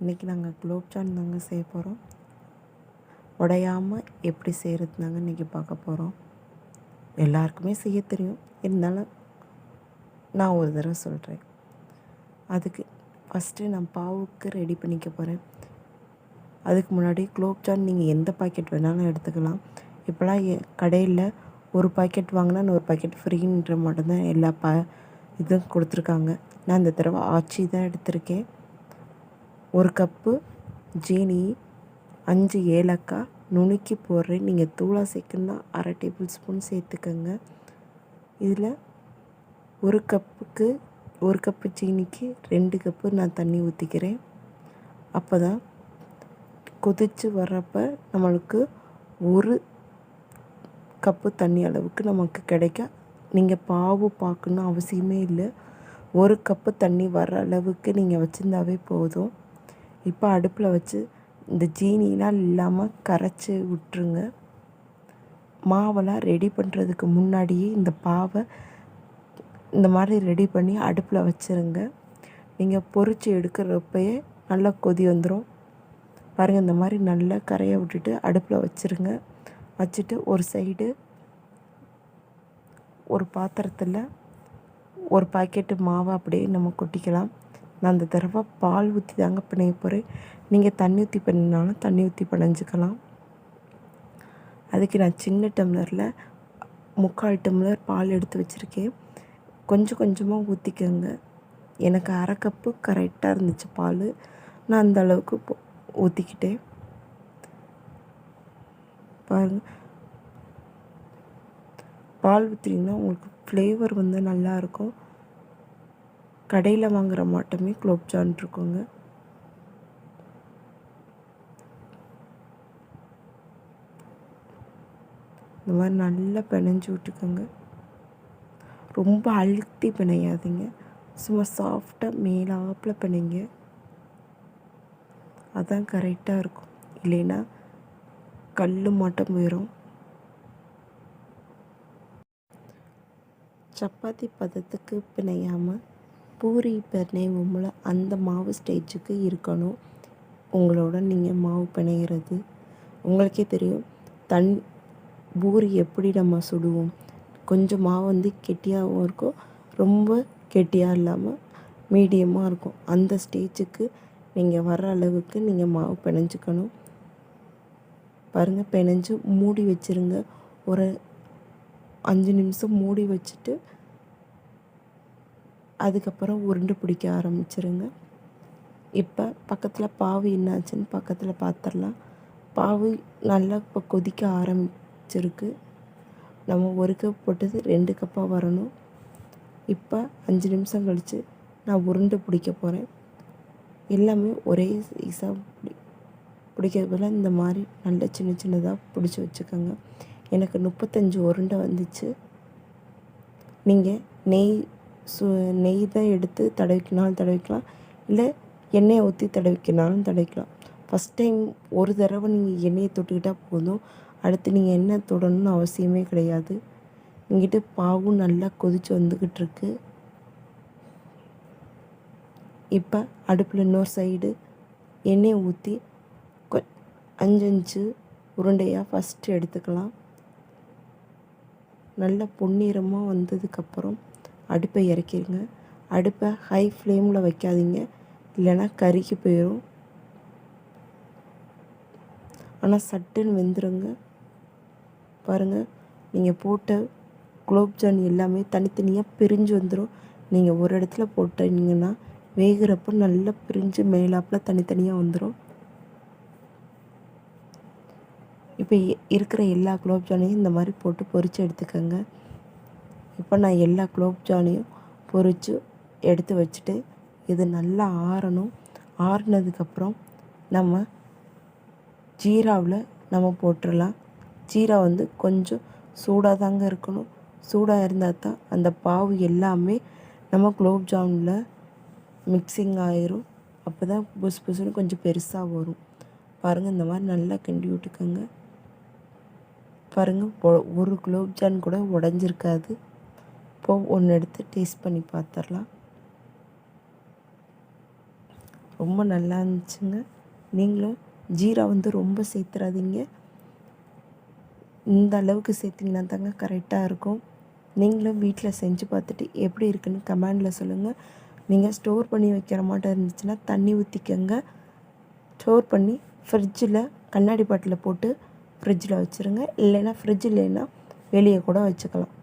இன்றைக்கி நாங்கள் குலோப்ஜான் தாங்க செய்ய போகிறோம். உடையாமல் எப்படி செய்கிறது தாங்க இன்றைக்கி பார்க்க போகிறோம். எல்லாருக்குமே செய்ய தெரியும், இருந்தாலும் நான் ஒரு தடவை சொல்கிறேன். அதுக்கு ஃபஸ்ட்டு நான் பாவுக்கு ரெடி பண்ணிக்க போகிறேன். அதுக்கு முன்னாடி குலோப்ஜான் நீங்கள் எந்த பாக்கெட் வேணாலும் எடுத்துக்கலாம். இப்போலாம் கடையில் ஒரு பாக்கெட் வாங்கினா ஒரு பாக்கெட் ஃப்ரீன்ற மட்டும்தான் எல்லா இதுவும் கொடுத்துருக்காங்க. நான் இந்த தடவை ஆச்சி தான் எடுத்திருக்கேன். 1 கப்பு ஜீனி, 5 ஏலக்காய் நுணுக்கி போடுறேன். நீங்கள் தூளாக சேர்க்கணுன்னா 1/2 டேபிள் ஸ்பூன் சேர்த்துக்கோங்க. இதில் 1 கப்பு ஜீனிக்கு 2 கப்பு நான் தண்ணி ஊற்றிக்கிறேன். அப்போ தான் கொதித்து வர்றப்போ நம்மளுக்கு 1 கப்பு தண்ணி அளவுக்கு நமக்கு கிடைக்கும். நீங்கள் பாவு பார்க்கணும் அவசியமே இல்லை. 1 கப்பு தண்ணி வர்ற அளவுக்கு நீங்கள் வச்சுருந்தாவே போதும். இப்போ அடுப்பில் வச்சு இந்த ஜீனிலாம் இல்லாமல் கரைச்சி விட்டுருங்க. மாவெல்லாம் ரெடி பண்ணுறதுக்கு முன்னாடியே இந்த பாவை இந்த மாதிரி ரெடி பண்ணி அடுப்பில் வச்சுருங்க. நீங்கள் பொரித்து எடுக்கிறப்பயே நல்லா கொதி வந்துடும். பாருங்கள், இந்த மாதிரி நல்லா கரைய விட்டுட்டு அடுப்பில் வச்சுருங்க. வச்சுட்டு ஒரு சைடு ஒரு பாத்திரத்தில் 1 பாக்கெட்டு மாவை அப்படியே நம்ம கொட்டிக்கலாம். நான் அந்த தடவை பால் ஊற்றி தாங்க பிணைய போகிறேன். நீங்கள் தண்ணி ஊற்றி பண்ணினாலும் தண்ணி ஊற்றி பிணைஞ்சிக்கலாம். அதுக்கு நான் சின்ன டம்ளரில் 3/4 டம்ளர் பால் எடுத்து வச்சுருக்கேன். கொஞ்சம் கொஞ்சமாக ஊற்றிக்கோங்க. எனக்கு 1/2 கப்பு கரெக்டாக இருந்துச்சு பால். நான் அந்த அளவுக்கு ஊற்றிக்கிட்டேன். பாருங்கள், பால் ஊற்றிங்கன்னா உங்களுக்கு ஃப்ளேவர் நல்லாயிருக்கும். கடையில் வாங்குகிற மாட்டமே குலோப்ஜான் இருக்குங்க. இந்த மாதிரி நல்லா பிணைஞ்சி விட்டுக்கோங்க. ரொம்ப அழுத்தி பிணையாதீங்க, சும்மா சாஃப்டாக மேலாப்பில் பிணைங்க. அதான் கரெக்டாக இருக்கும். இல்லைன்னா கல் மாட்டம் போயிடும். சப்பாத்தி பதத்துக்கு பிணையாமல் பூரி பிணைவோம்ல, அந்த மாவு ஸ்டேஜுக்கு இருக்கணும் உங்களோட நீங்கள் மாவு பிணைகிறது. உங்களுக்கே தெரியும், பூரி எப்படி நம்ம சுடுவோம். கொஞ்சம் மாவு கெட்டியாகவும் இருக்கும், ரொம்ப கெட்டியாக இல்லாமல் மீடியமாக இருக்கும். அந்த ஸ்டேஜுக்கு நீங்கள் வர அளவுக்கு நீங்கள் மாவு பிணைஞ்சிக்கணும். பாருங்கள், பிணைஞ்சு மூடி வச்சுருங்க. ஒரு 5 நிமிஷம் மூடி வச்சுட்டு அதுக்கப்புறம் உருண்டை பிடிக்க ஆரம்பிச்சிருங்க. இப்போ பக்கத்தில் பாவு என்னாச்சுன்னு பக்கத்தில் பார்த்துடலாம். பாவு நல்லா இப்போ கொதிக்க ஆரம்பிச்சிருக்கு. நம்ம 1 கப் போட்டது 2 கப்பாக வரணும். இப்போ 5 நிமிஷம் கழித்து நான் உருண்டை பிடிக்க போகிறேன். எல்லாமே ஒரே சைஸாக பிடிக்கிறது போல் இந்த மாதிரி நல்ல சின்ன சின்னதாக பிடிச்சி வச்சுக்கோங்க. எனக்கு 35 உருண்டை வந்துச்சு. நீங்கள் நெய் தான் எடுத்து தடவிக்கினாலும் தடவிக்கலாம், இல்லை எண்ணெயை ஊற்றி தடவிக்கினாலும் தடவிக்கலாம். ஃபஸ்ட் டைம் ஒரு தடவை நீங்கள் எண்ணெயை தொட்டுக்கிட்டால் போதும். அடுத்து நீங்கள் எண்ணெய் தொடணும்னு அவசியமே கிடையாது. இங்கிட்டு பாவும் நல்லா கொதித்து வந்துக்கிட்டு இருக்கு. இப்போ அடுப்பில் இன்னொரு சைடு எண்ணெயை ஊற்றி 5 உருண்டையாக ஃபஸ்ட்டு எடுத்துக்கலாம். நல்லா பொன்னிறமாக வந்ததுக்கப்புறம் அடுப்பை இறக்கிடுங்க. அடுப்பை ஹை ஃப்ளேமில் வைக்காதீங்க, இல்லைன்னா கருகி போயிடும். ஆனால் சட்டுன்னு வெந்துடுங்க. பாருங்கள், நீங்கள் போட்ட குலோப்ஜான் எல்லாமே தனித்தனியாக பிரிஞ்சு வந்துடும். நீங்கள் ஒரு இடத்துல போட்டீங்கன்னா வேகிறப்போ நல்லா பிரிஞ்சு மேலாப்பில் தனித்தனியாக வந்துடும். இப்போ இருக்கிற எல்லா குலோப்ஜானையும் இந்த மாதிரி போட்டு பொரித்து எடுத்துக்கோங்க. இப்போ நான் எல்லா குலோப்ஜானையும் பொரித்து எடுத்து வச்சுட்டு இது நல்லா ஆறணும். ஆறுனதுக்கப்புறம் நம்ம ஜீராவில் நம்ம போட்டுடலாம். ஜீரா கொஞ்சம் சூடாக தாங்க இருக்கணும். சூடாக இருந்தால் தான் அந்த பாவு எல்லாமே நம்ம குலோப்ஜாமில் மிக்சிங் ஆயிரும். அப்போ தான் புசு புசுன்னு கொஞ்சம் பெருசாக வரும். பாருங்கள், இந்த மாதிரி நல்லா கிண்டி விட்டுக்கோங்க. பாருங்கள், ஒரு குலோப்ஜான் கூட உடஞ்சிருக்காது. இப்போது ஒன்று எடுத்து டேஸ்ட் பண்ணி பார்த்துடலாம். ரொம்ப நல்லா இருந்துச்சுங்க. நீங்களும் ஜீரா வந்து ரொம்ப சேர்த்துறாதீங்க. இந்த அளவுக்கு சேர்த்திங்கன்னா தாங்க கரெக்டாக இருக்கும். நீங்களும் வீட்டில் செஞ்சு பார்த்துட்டு எப்படி இருக்குன்னு கமெண்டில் சொல்லுங்கள். நீங்கள் ஸ்டோர் பண்ணி வைக்கிற மாட்டோம் இருந்துச்சுன்னா தண்ணி ஊற்றிக்கங்க. ஸ்டோர் பண்ணி ஃப்ரிட்ஜில் கண்ணாடி பாட்டில் போட்டு ஃப்ரிட்ஜில் வச்சுருங்க. இல்லைன்னா ஃப்ரிட்ஜ் இல்லைன்னா வெளியே கூட வச்சுக்கலாம்.